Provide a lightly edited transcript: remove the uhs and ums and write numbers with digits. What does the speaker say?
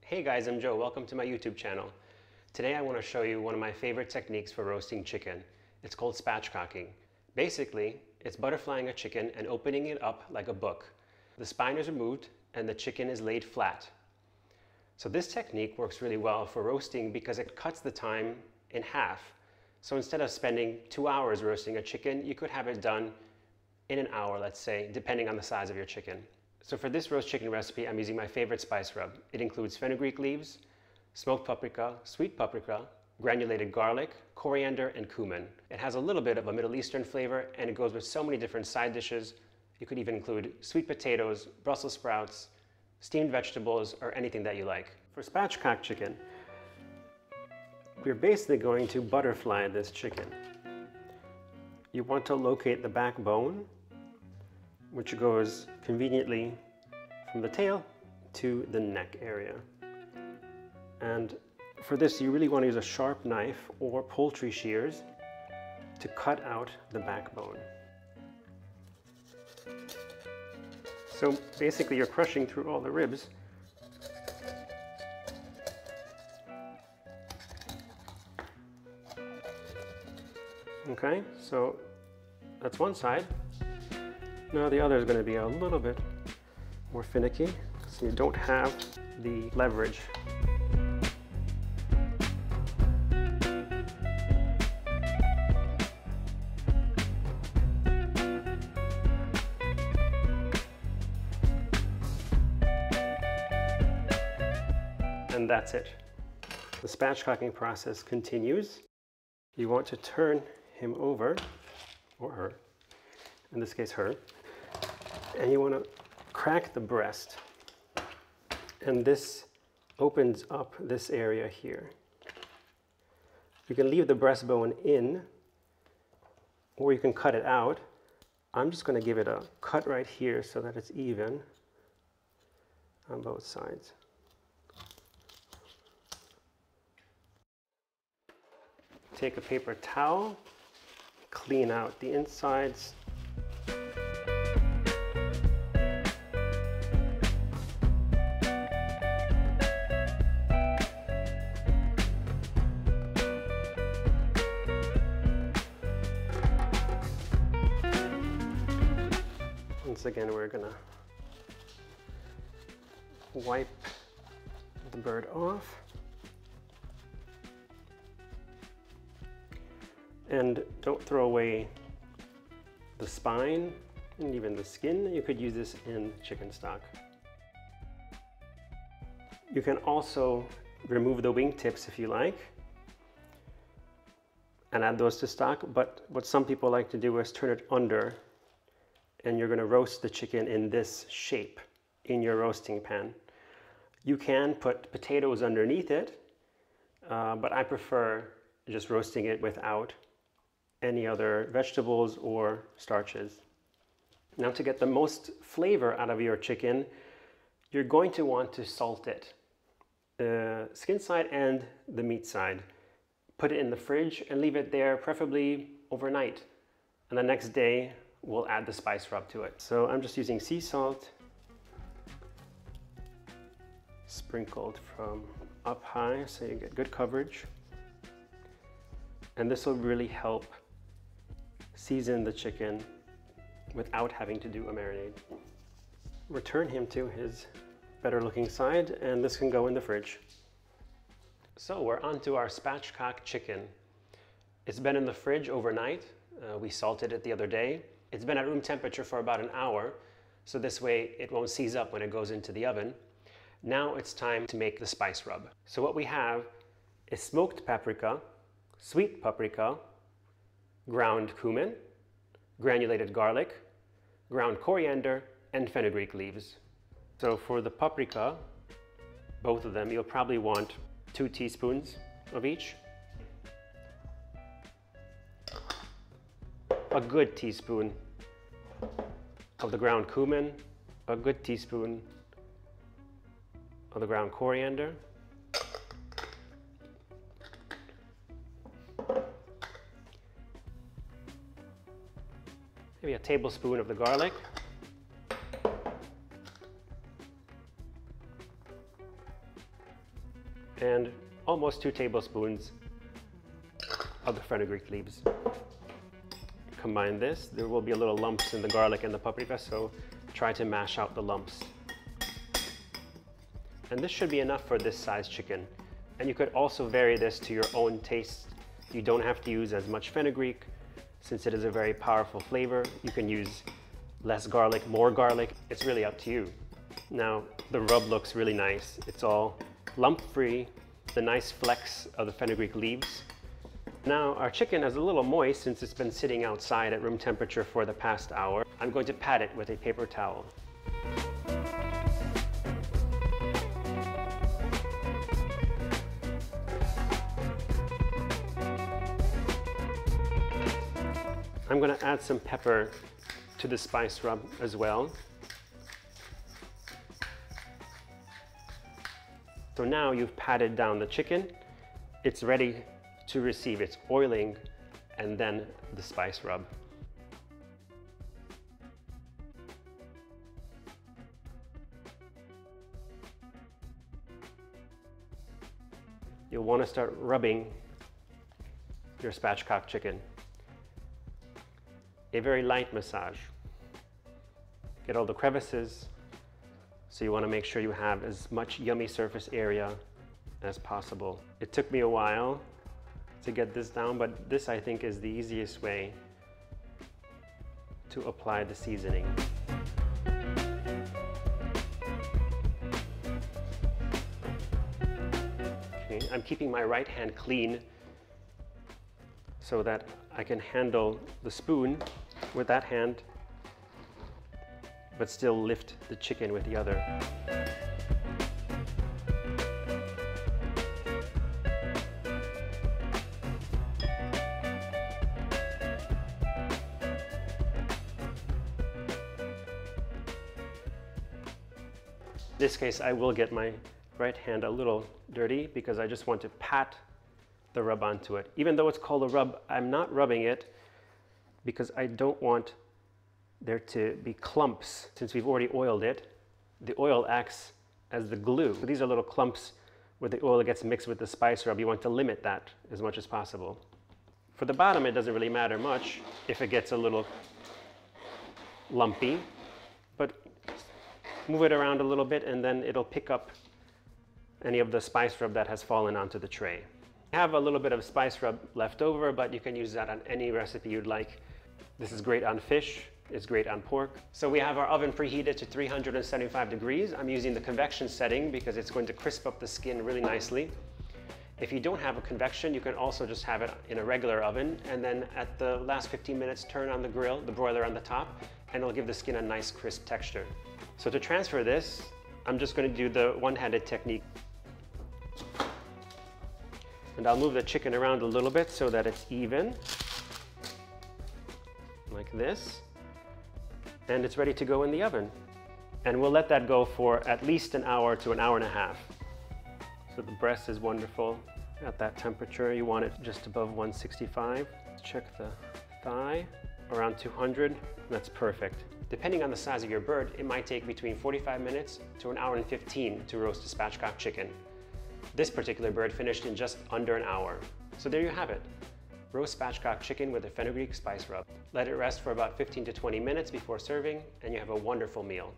Hey guys, I'm Joe. Welcome to my YouTube channel. Today I want to show you one of my favorite techniques for roasting chicken. It's called spatchcocking. Basically, it's butterflying a chicken and opening it up like a book. The spine is removed and the chicken is laid flat. So this technique works really well for roasting because it cuts the time in half. So instead of spending 2 hours roasting a chicken, you could have it done in an hour, let's say, depending on the size of your chicken. So for this roast chicken recipe, I'm using my favorite spice rub. It includes fenugreek leaves, smoked paprika, sweet paprika, granulated garlic, coriander, and cumin. It has a little bit of a Middle Eastern flavor, and it goes with so many different side dishes. You could even include sweet potatoes, Brussels sprouts, steamed vegetables, or anything that you like. For spatchcock chicken, we're basically going to butterfly this chicken. You want to locate the backbone, which goes conveniently from the tail to the neck area. And for this, you really want to use a sharp knife or poultry shears to cut out the backbone. So basically, you're crushing through all the ribs. Okay, so that's one side. Now the other is going to be a little bit more finicky, so you don't have the leverage. And that's it. The spatchcocking process continues. You want to turn him over, or her, in this case her, and you want to crack the breast, and this opens up this area here. You can leave the breastbone in, or you can cut it out. I'm just going to give it a cut right here so that it's even on both sides. Take a paper towel, clean out the insides. Once again, we're gonna wipe the bird off. And don't throw away the spine and even the skin. You could use this in chicken stock. You can also remove the wing tips if you like and add those to stock, but what some people like to do is turn it under, and you're going to roast the chicken in this shape in your roasting pan. You can put potatoes underneath it, but I prefer just roasting it without any other vegetables or starches. Now, to get the most flavor out of your chicken, you're going to want to salt it, the skin side and the meat side. Put it in the fridge and leave it there, preferably overnight. And the next day, we'll add the spice rub to it. So I'm just using sea salt, sprinkled from up high so you get good coverage. And this will really help season the chicken without having to do a marinade. Return him to his better looking side, and this can go in the fridge. So we're on to our spatchcock chicken. It's been in the fridge overnight. We salted it the other day. It's been at room temperature for about an hour, so this way it won't seize up when it goes into the oven. Now it's time to make the spice rub. So what we have is smoked paprika, sweet paprika, ground cumin, granulated garlic, ground coriander, and fenugreek leaves. So for the paprika, both of them, you'll probably want 2 teaspoons of each. A good teaspoon of the ground cumin, a good teaspoon of the ground coriander, maybe a tablespoon of the garlic, and almost 2 tablespoons of the fenugreek leaves. Combine this. There will be a little lumps in the garlic and the paprika, so try to mash out the lumps. And this should be enough for this size chicken. And you could also vary this to your own taste. You don't have to use as much fenugreek. Since it is a very powerful flavor, you can use less garlic, more garlic. It's really up to you. Now, the rub looks really nice. It's all lump-free, the nice flecks of the fenugreek leaves. Now, our chicken is a little moist since it's been sitting outside at room temperature for the past hour. I'm going to pat it with a paper towel. I'm going to add some pepper to the spice rub as well. So now you've patted down the chicken. It's ready to receive its oiling and then the spice rub. You'll want to start rubbing your spatchcock chicken. A very light massage. Get all the crevices, so you want to make sure you have as much yummy surface area as possible. It took me a while to get this down, but this I think is the easiest way to apply the seasoning. Okay, I'm keeping my right hand clean so that I can handle the spoon with that hand, but still lift the chicken with the other. In this case, I will get my right hand a little dirty because I just want to pat the rub onto it. Even though it's called a rub, I'm not rubbing it because I don't want there to be clumps. Since we've already oiled it, the oil acts as the glue. So these are little clumps where the oil gets mixed with the spice rub. You want to limit that as much as possible. For the bottom, it doesn't really matter much if it gets a little lumpy, but move it around a little bit and then it'll pick up any of the spice rub that has fallen onto the tray. I have a little bit of spice rub left over, but you can use that on any recipe you'd like. This is great on fish, it's great on pork. So we have our oven preheated to 375 degrees. I'm using the convection setting because it's going to crisp up the skin really nicely. If you don't have a convection, you can also just have it in a regular oven, and then at the last 15 minutes, turn on the grill, the broiler on the top, and it'll give the skin a nice crisp texture. So to transfer this, I'm just going to do the one-handed technique. And I'll move the chicken around a little bit so that it's even, like this. And it's ready to go in the oven. And we'll let that go for at least an hour to an hour and a half. So the breast is wonderful at that temperature. You want it just above 165. Check the thigh, around 200. That's perfect. Depending on the size of your bird, it might take between 45 minutes to an hour and 15 to roast a spatchcock chicken. This particular bird finished in just under an hour. So there you have it. Roast spatchcock chicken with a fenugreek spice rub. Let it rest for about 15 to 20 minutes before serving, and you have a wonderful meal.